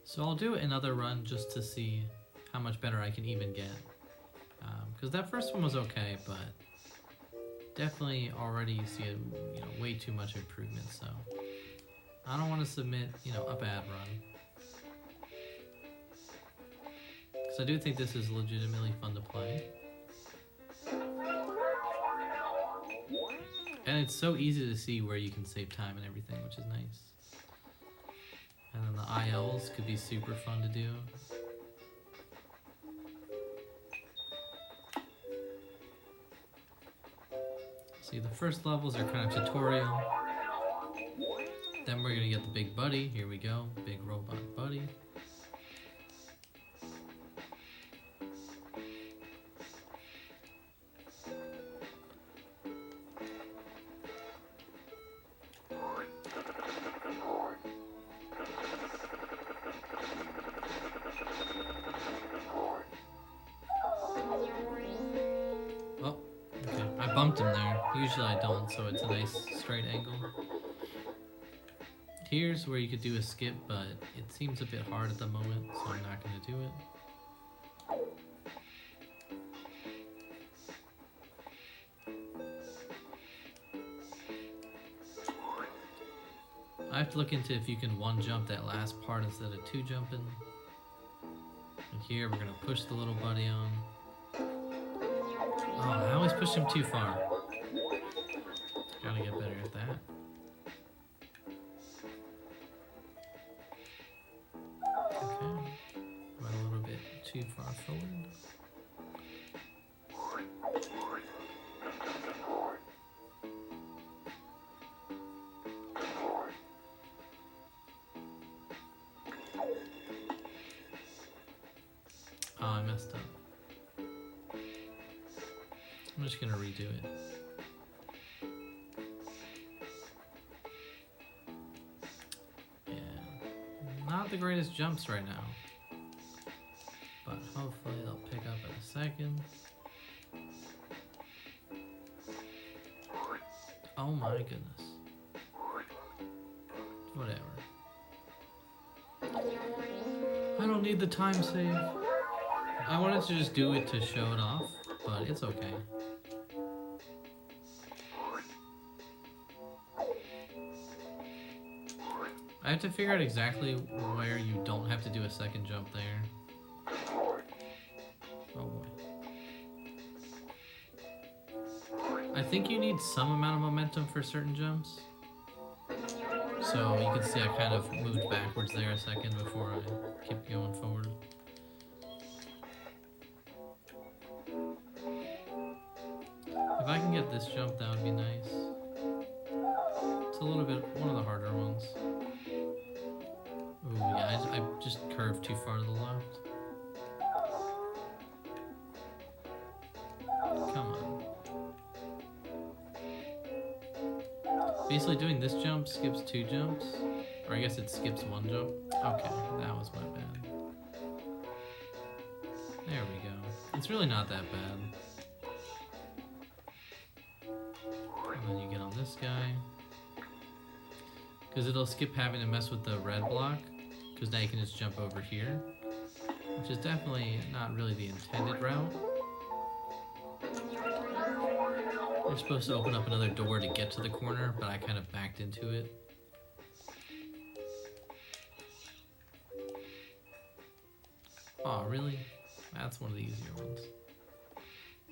So I'll do another run just to see how much better I can even get. Because that first one was okay, but definitely already see way too much improvement. So I don't want to submit a bad run. Because I do think this is legitimately fun to play. And it's so easy to see where you can save time and everything, which is nice. And then the ILs could be super fun to do. See, the first levels are kind of tutorial. Then we're gonna get the big buddy. Here we go, big robot buddy. Bumped him there. Usually I don't, so it's a nice straight angle. Here's where you could do a skip, but it seems a bit hard at the moment, so I'm not going to do it. I have to look into if you can one jump that last part instead of two jumping. And here we're going to push the little buddy on. Oh, I always push him too far. Gotta get better at that. Okay. Went a little bit too far forward. Oh, I messed up. I'm just gonna redo it. Yeah, not the greatest jumps right now, but hopefully they'll pick up in a second. Oh my goodness. Whatever. I don't need the time save. I wanted to just do it to show it off, but it's okay. I have to figure out exactly where you don't have to do a second jump there. Oh boy. I think you need some amount of momentum for certain jumps. So you can see I kind of moved backwards there a second before I kept going forward. If I can get this jump, that would be nice. It's a little bit one of the harder ones. Ooh, yeah, I just curved too far to the left. Come on. Basically doing this jump skips two jumps. Or I guess it skips one jump. Okay, that was my bad. There we go. It's really not that bad. And then you get on this guy. Because it'll skip having to mess with the red block. Because now you can just jump over here. Which is definitely not really the intended route. You're supposed to open up another door to get to the corner, but I kind of backed into it. Oh, really? That's one of the easier ones.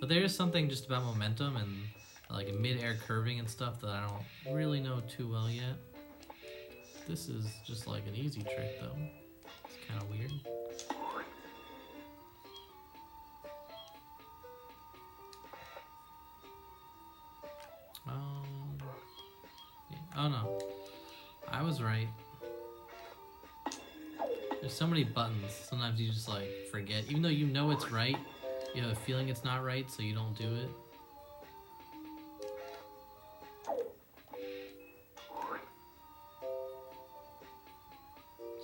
But there is something just about momentum and like mid-air curving and stuff that I don't really know too well yet. This is just like an easy trick though. It's kind of weird. Yeah. Oh no, I was right. There's so many buttons, sometimes you just like forget. Even though you know it's right, you have a feeling it's not right, so you don't do it.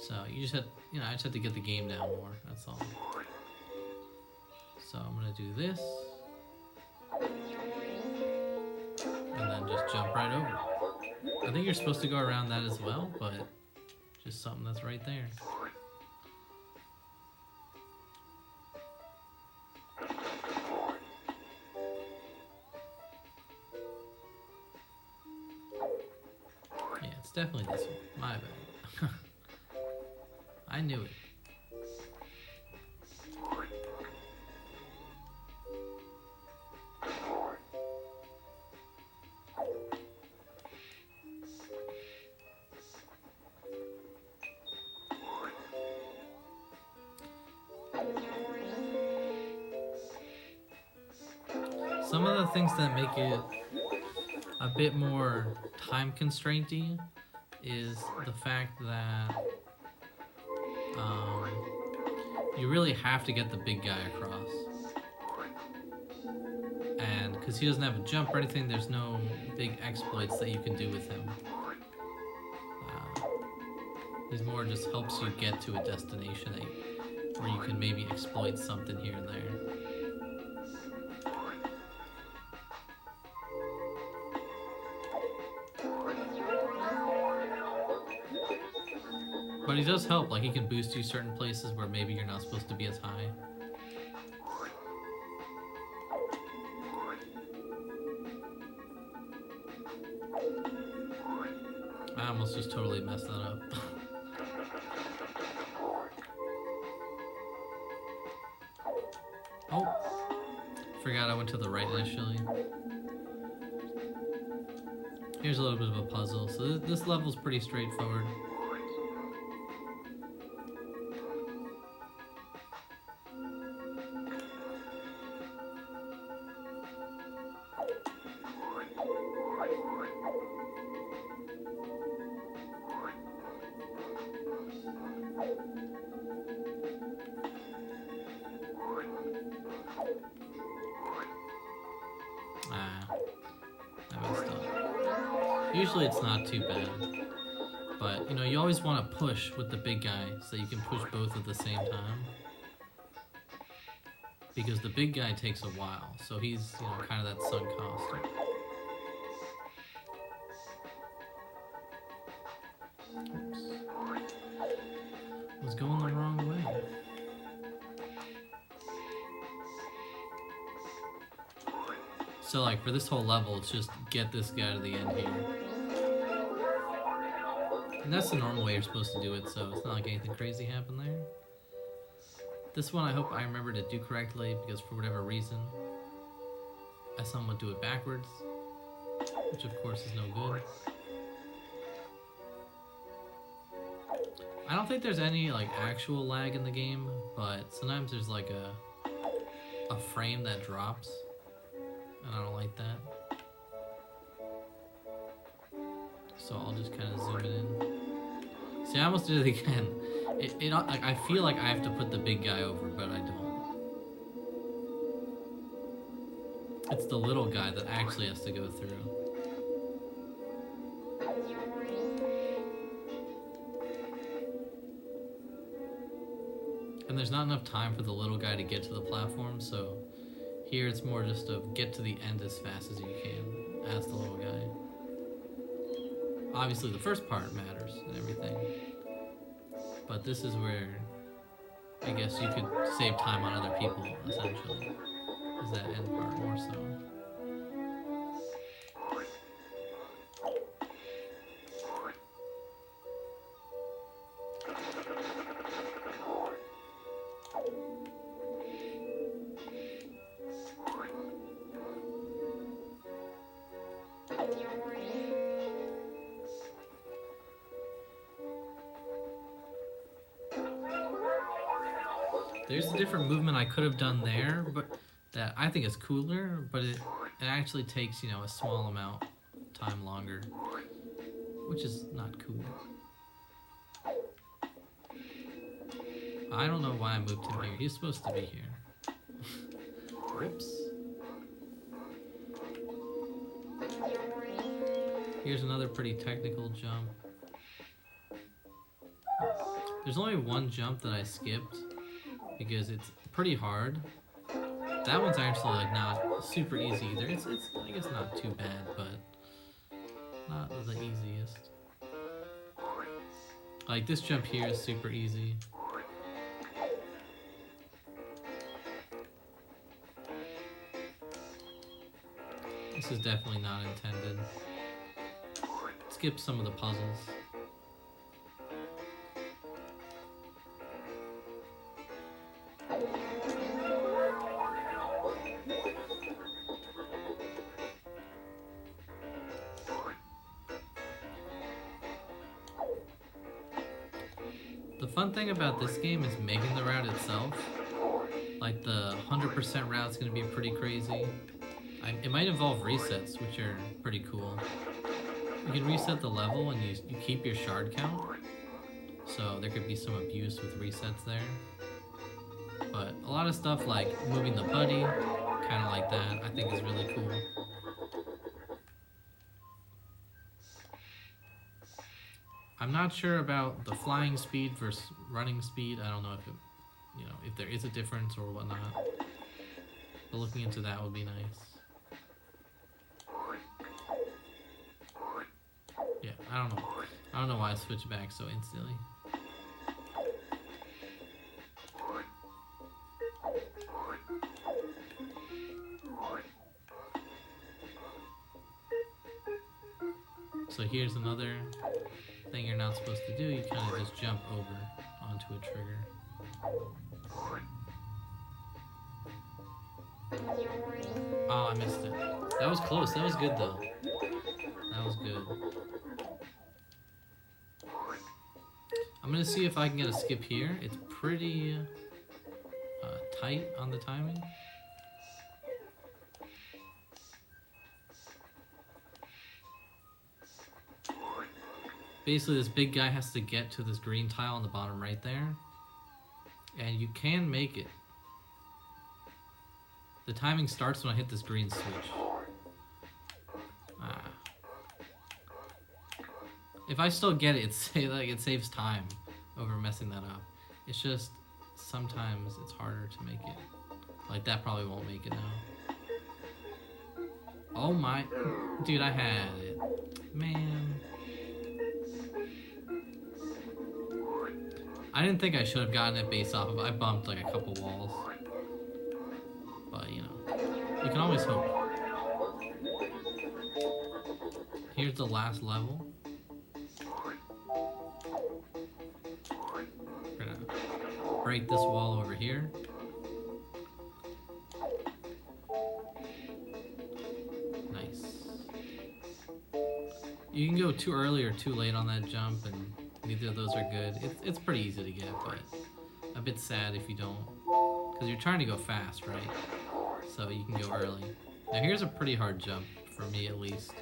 So you just had, I just have to get the game down more, that's all. So I'm gonna do this. And then just jump right over. I think you're supposed to go around that as well, but just something that's right there. definitely this one. My bad. I knew it. Some of the things that make it a bit more time constrainty is the fact that you really have to get the big guy across. And because he doesn't have a jump or anything, there's no big exploits that you can do with him. He's more just helps you get to a destination where you can maybe exploit something here and there. But he does help, like he can boost you certain places where maybe you're not supposed to be as high. I almost just totally messed that up. Oh! Forgot I went to the right initially. Here's a little bit of a puzzle. So this level's pretty straightforward. I messed up. Usually it's not too bad. But, you know, you always want to push with the big guy so you can push both at the same time. Because the big guy takes a while, so he's, you know, kind of that sunk cost. Oops. Was going the wrong way. So like for this whole level, it's just get this guy to the end here. And that's the normal way you're supposed to do it, so it's not like anything crazy happened there. This one I hope I remember to do correctly, because for whatever reason, I somewhat do it backwards, which of course is no good. I don't think there's any like actual lag in the game, but sometimes there's like a frame that drops. And I don't like that. So I'll just kind of zoom it in. See, I almost did it again. I feel like I have to put the big guy over, but I don't. It's the little guy that actually has to go through. And there's not enough time for the little guy to get to the platform, so here it's more just to get to the end as fast as you can, as the little guy. Obviously the first part matters and everything, but this is where I guess you could save time on other people, essentially, is that end part more so. There's a different movement I could have done there, but that I think is cooler, but it actually takes, you know, a small amount time longer, which is not cool. I don't know why I moved him here. He's supposed to be here. Whoops. Here's another pretty technical jump. There's only one jump that I skipped because it's pretty hard. That one's actually like not super easy either. It's I guess not too bad, but not the easiest. Like this jump here is super easy. This is definitely not intended. It's skip some of the puzzles. The fun thing about this game is making the route itself. Like the 100% route is going to be pretty crazy. It might involve resets, which are pretty cool. You can reset the level and you keep your shard count. So there could be some abuse with resets there. But a lot of stuff like moving the buddy, kind of like that, I think is really cool. I'm not sure about the flying speed versus running speed. I don't know if it, if there is a difference or whatnot. But looking into that would be nice. Yeah, I don't know. I don't know why I switched back so instantly. So here's another thing you're not supposed to do. You kind of just jump over onto a trigger. Oh, I missed it. That was close. That was good though. That was good. I'm gonna see if I can get a skip here. It's pretty tight on the timing. Basically, this big guy has to get to this green tile on the bottom right there. And you can make it. The timing starts when I hit this green switch. Ah. If I still get it, it saves time over messing that up. It's just, sometimes it's harder to make it. Like, that probably won't make it now. Oh my... Dude, I had it. Man... I didn't think I should have gotten it based off of... I bumped like a couple walls. But, you can always hope. Here's the last level. We're gonna break this wall over here. Nice. You can go too early or too late on that jump, and neither of those are good. It's pretty easy to get, but a bit sad if you don't. Because you're trying to go fast, right? So you can go early. Now here's a pretty hard jump, for me at least.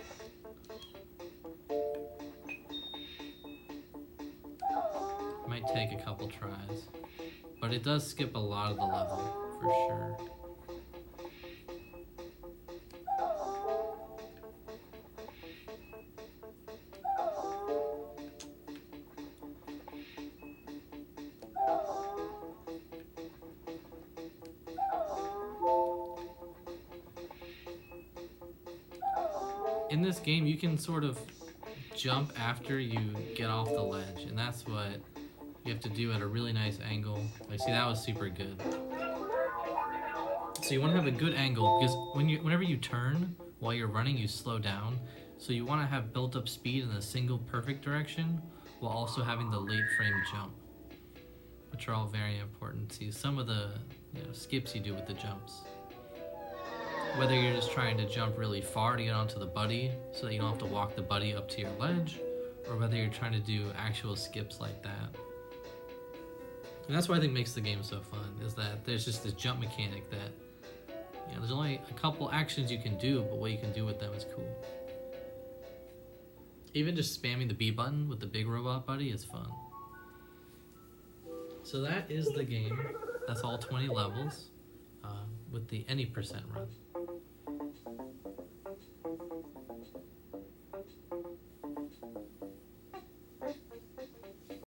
Might take a couple tries. But it does skip a lot of the level, for sure. In this game, you can sort of jump after you get off the ledge, and that's what you have to do at a really nice angle. Like, see, that was super good. So you want to have a good angle, because whenever you turn while you're running, you slow down. So you want to have built up speed in a single perfect direction, while also having the late frame jump, which are all very important. See, some of the skips you do with the jumps. Whether you're just trying to jump really far to get onto the buddy so that you don't have to walk the buddy up to your ledge, or whether you're trying to do actual skips like that. And that's what I think makes the game so fun, is that there's just this jump mechanic that, there's only a couple actions you can do, but what you can do with them is cool. Even just spamming the B button with the big robot buddy is fun. So that is the game. That's all 20 levels with the any % run.